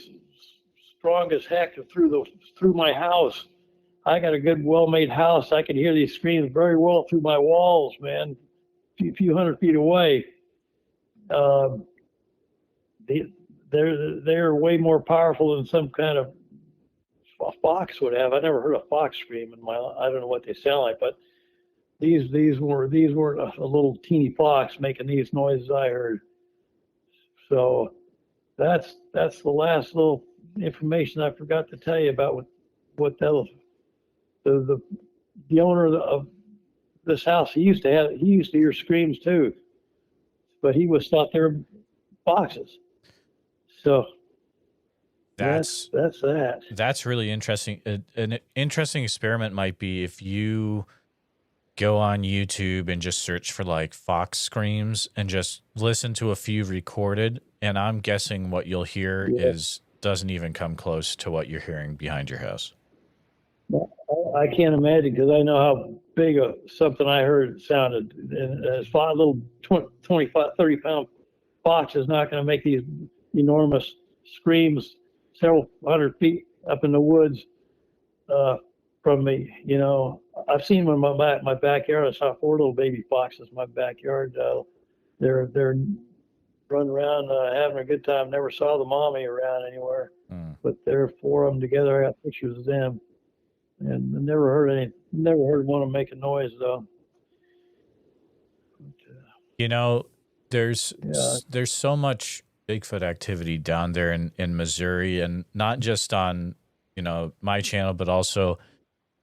strong as heck through my house. I got a good, well-made house. I could hear these screams very well through my walls, man, a few hundred feet away. They're way more powerful than some kind of a fox would have. I never heard a fox scream in my life. I don't know what they sound like, but these weren't a little teeny fox making these noises I heard. So that's the last little information I forgot to tell you about what the owner of this house, he used to hear screams too, but he was thought they were foxes. So that's that. That's really interesting. An interesting experiment might be if you go on YouTube and just search for like fox screams and just listen to a few recorded. And I'm guessing what you'll hear doesn't even come close to what you're hearing behind your house. I can't imagine, because I know how big something I heard sounded. And a little 25, 30-pound fox is not going to make these enormous screams several hundred feet up in the woods from me. You know, I've seen them in my backyard. I saw 4 little baby foxes in my backyard. They're running around having a good time. Never saw the mommy around anywhere, but there are 4 of them together. I got pictures of them, and I never heard one of them make a noise though. But, you know, there's so much Bigfoot activity down there in Missouri, and not just on, you know, my channel, but also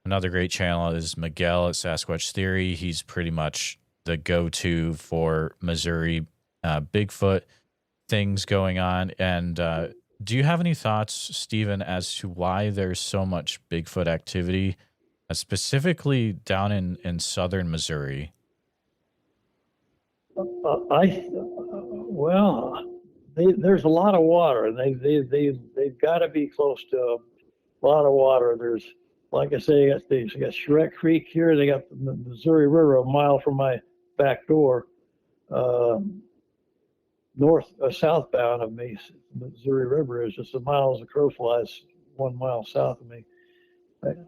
another great channel is Miguel at Sasquatch Theory. He's pretty much the go-to for Missouri Bigfoot things going on. And do you have any thoughts, Stephen, as to why there's so much Bigfoot activity, specifically down in southern Missouri? There's a lot of water, and they've got to be close to a lot of water. There's, like I say, they got Shrek Creek here. They got the Missouri River a mile from my back door, southbound of me. The Missouri River is just a mile as the crow flies, 1 mile south of me.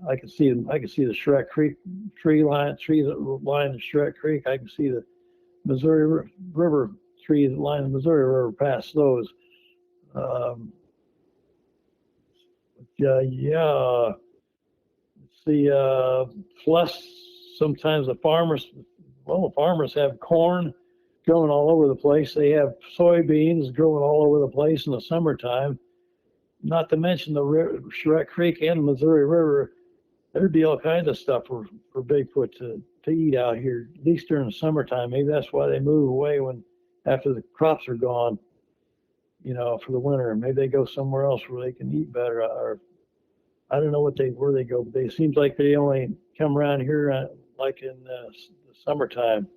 I can see the Shrek Creek trees that line the Shrek Creek. I can see the Missouri River trees that line the Missouri River past those. Plus sometimes the farmers have corn growing all over the place. They have soybeans growing all over the place in the summertime. Not to mention the Shrek Creek and the Missouri River. There'd be all kinds of stuff for Bigfoot to eat out here, at least during the summertime. Maybe that's why they move away after the crops are gone, you know, for the winter. Maybe they go somewhere else where they can eat better. Or I don't know where they go, but it seems like they only come around here like in the summertime.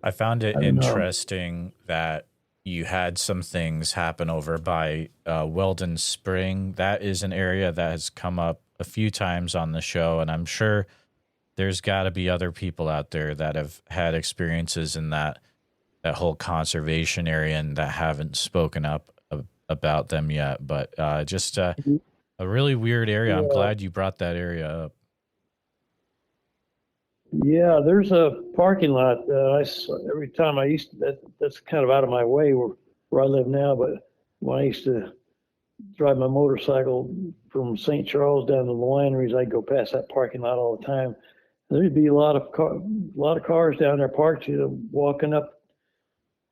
I found it interesting that you had some things happen over by Weldon Spring. That is an area that has come up a few times on the show, and I'm sure there's got to be other people out there that have had experiences in that whole conservation area and that haven't spoken up about them yet. But just a really weird area. Yeah. I'm glad you brought that area up. Yeah, there's a parking lot. Every time that's kind of out of my way where I live now. But when I used to drive my motorcycle from St. Charles down to the wineries, I'd go past that parking lot all the time. There'd be a lot of cars down there parked, you know, walking up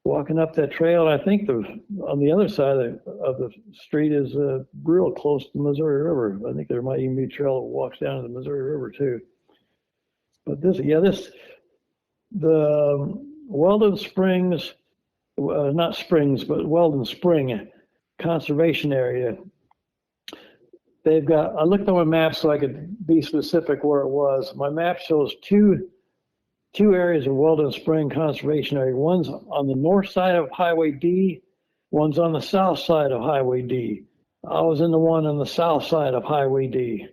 that trail. And I think on the other side of the street is real close to the Missouri River. I think there might even be a trail that walks down to the Missouri River too. But the Weldon Springs, not Springs, but Weldon Spring Conservation Area. I looked on my map so I could be specific where it was. My map shows two areas of Weldon Spring Conservation Area. One's on the north side of Highway D, one's on the south side of Highway D. I was in the one on the south side of Highway D.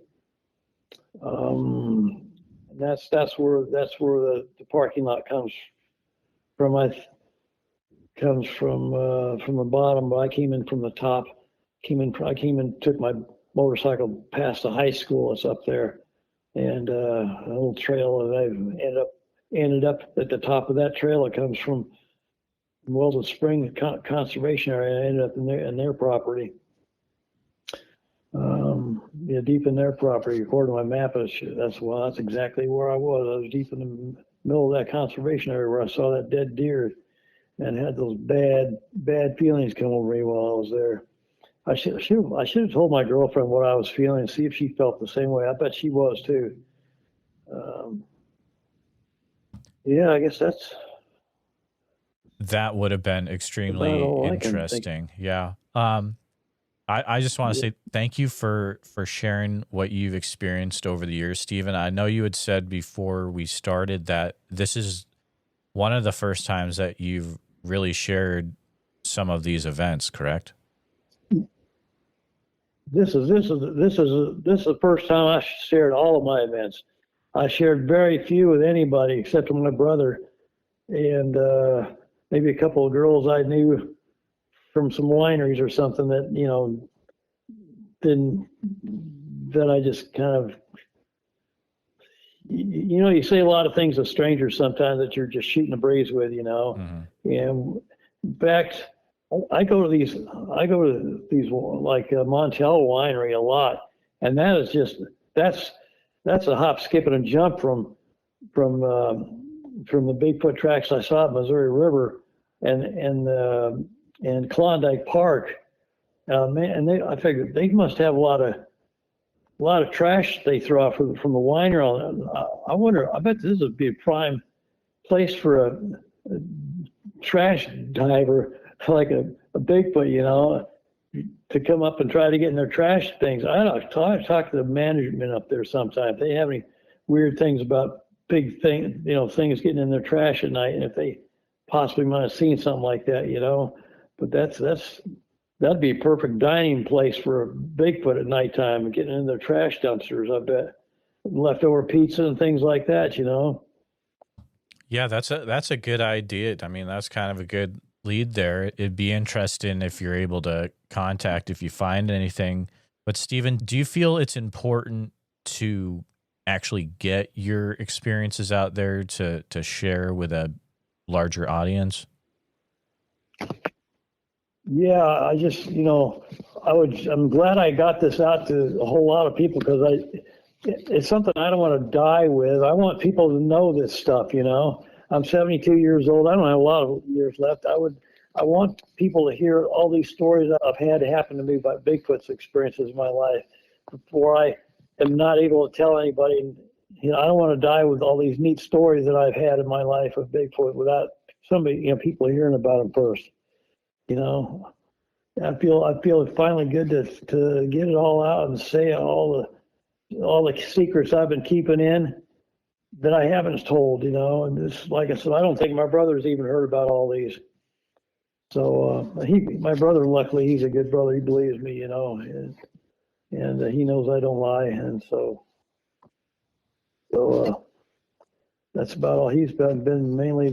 That's where the parking lot comes from. comes from the bottom, but I came in from the top. I came in, took my motorcycle past the high school. It's up there, and a little trail, and I ended up at the top of that trail. It comes from Weldon Spring Conservation Area. I ended up in their property. Yeah, deep in their property. According to my map, that's exactly where I was. I was deep in the middle of that conservation area where I saw that dead deer, and had those bad feelings come over me while I was there. I should have told my girlfriend what I was feeling and see if she felt the same way. I bet she was too. Yeah, I guess that would have been extremely interesting. Yeah. I just want to say thank you for sharing what you've experienced over the years, Stephen. I know you had said before we started that this is one of the first times that you've really shared some of these events, correct? This is the first time I shared all of my events. I shared very few with anybody except for my brother and maybe a couple of girls I knew from some wineries or something that, that I just kind of, you say a lot of things to strangers sometimes that you're just shooting the breeze with, And in fact, I go to these like Montel Winery a lot, and that is just that's a hop, skip, and a jump from the Bigfoot tracks I saw at Missouri River and Klondike Park. Man, and I figured they must have a lot of trash they throw out from the winery. I bet this would be a prime place for a trash diver like a Bigfoot, to come up and try to get in their trash things. I talk to the management up there sometimes. If they have any weird things about big things getting in their trash at night, and if they possibly might have seen something like that, But that'd be a perfect dining place for a Bigfoot at nighttime and getting in their trash dumpsters, I bet. Leftover pizza and things like that, Yeah, that's a good idea. I mean, that's kind of a good lead there. It'd be interesting if you're able to contact if you find anything. But Stephen, do you feel it's important to actually get your experiences out there to share with a larger audience? Yeah, I just, I'm glad I got this out to a whole lot of people because it's something I don't want to die with. I want people to know this stuff, I'm 72 years old. I don't have a lot of years left. I want people to hear all these stories that I've had happen to me by Bigfoot's experiences in my life before I am not able to tell anybody. I don't want to die with all these neat stories that I've had in my life of Bigfoot without somebody, people hearing about them first. I feel it's finally good to get it all out and say all the secrets I've been keeping in that I haven't told, and this, like I said, I don't think my brother's even heard about all these. So my brother, luckily, he's a good brother. He believes me, and he knows I don't lie, and so that's about all. He's been mainly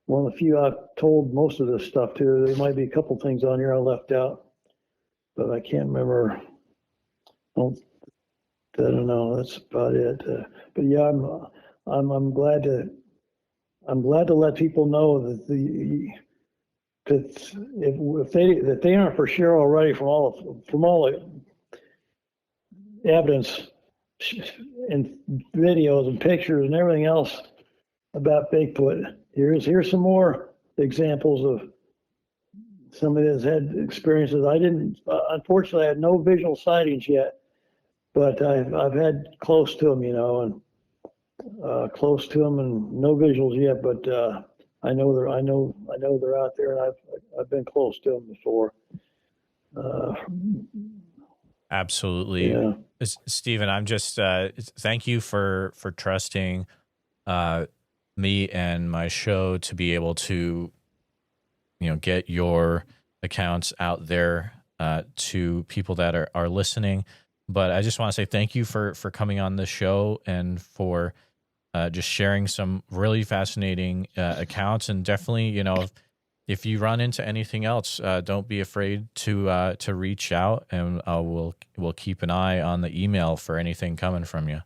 one of the few I've told most of this stuff to. There might be a couple things on here I left out, but I can't remember. I don't know. That's about it. But yeah, I'm glad to let people know that if they aren't for sure already from all the evidence and videos and pictures and everything else about Bigfoot. Here's some more examples of somebody that's had experiences. Unfortunately, I had no visual sightings yet, but I've had close to them, and close to them and no visuals yet. But I know they're out there, and I've been close to them before. Absolutely. Yeah. Stephen, I'm just thank you for trusting me and my show to be able to get your accounts out there to people that are listening. But I just want to say thank you for coming on the show and for just sharing some really fascinating accounts. And definitely, if if you run into anything else, don't be afraid to reach out, and we'll keep an eye on the email for anything coming from you.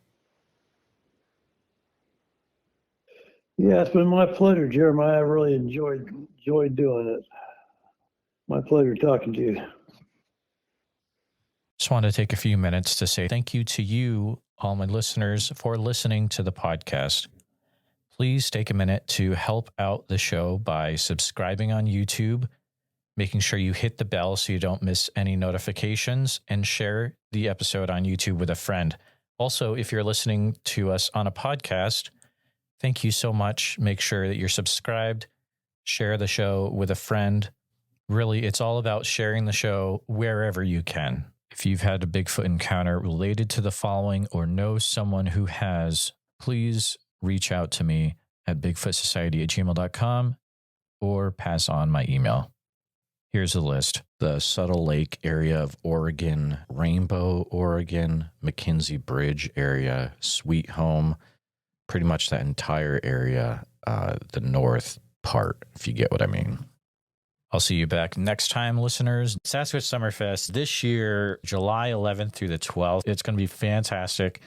Yeah, it's been my pleasure, Jeremiah. I really enjoyed doing it. My pleasure talking to you. Just want to take a few minutes to say thank you to you, all my listeners, for listening to the podcast. Please take a minute to help out the show by subscribing on YouTube, making sure you hit the bell so you don't miss any notifications, and share the episode on YouTube with a friend. Also, if you're listening to us on a podcast, thank you so much. Make sure that you're subscribed, share the show with a friend. Really, it's all about sharing the show wherever you can. If you've had a Bigfoot encounter related to the following or know someone who has, please reach out to me at bigfootsociety@gmail.com or pass on my email. Here's a list: the Subtle Lake area of Oregon, Rainbow, Oregon, McKenzie Bridge area, Sweet Home, pretty much that entire area, the north part, if you get what I mean. I'll see you back next time, listeners. Sasquatch Summerfest this year, July 11th through the 12th. It's going to be fantastic.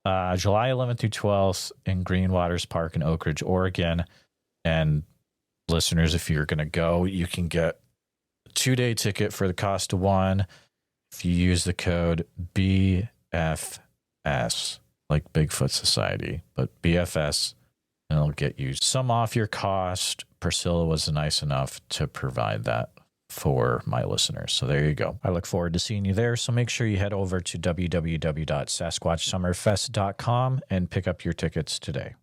July 11th through 12th in Green Waters Park in Oak Ridge, Oregon. And listeners, if you're going to go, you can get a 2-day ticket for the cost of one if you use the code BFS, like Bigfoot Society, but BFS, and it'll get you some off your cost. Priscilla was nice enough to provide that for my listeners. So there you go. I look forward to seeing you there. So make sure you head over to www.sasquatchsummerfest.com and pick up your tickets today.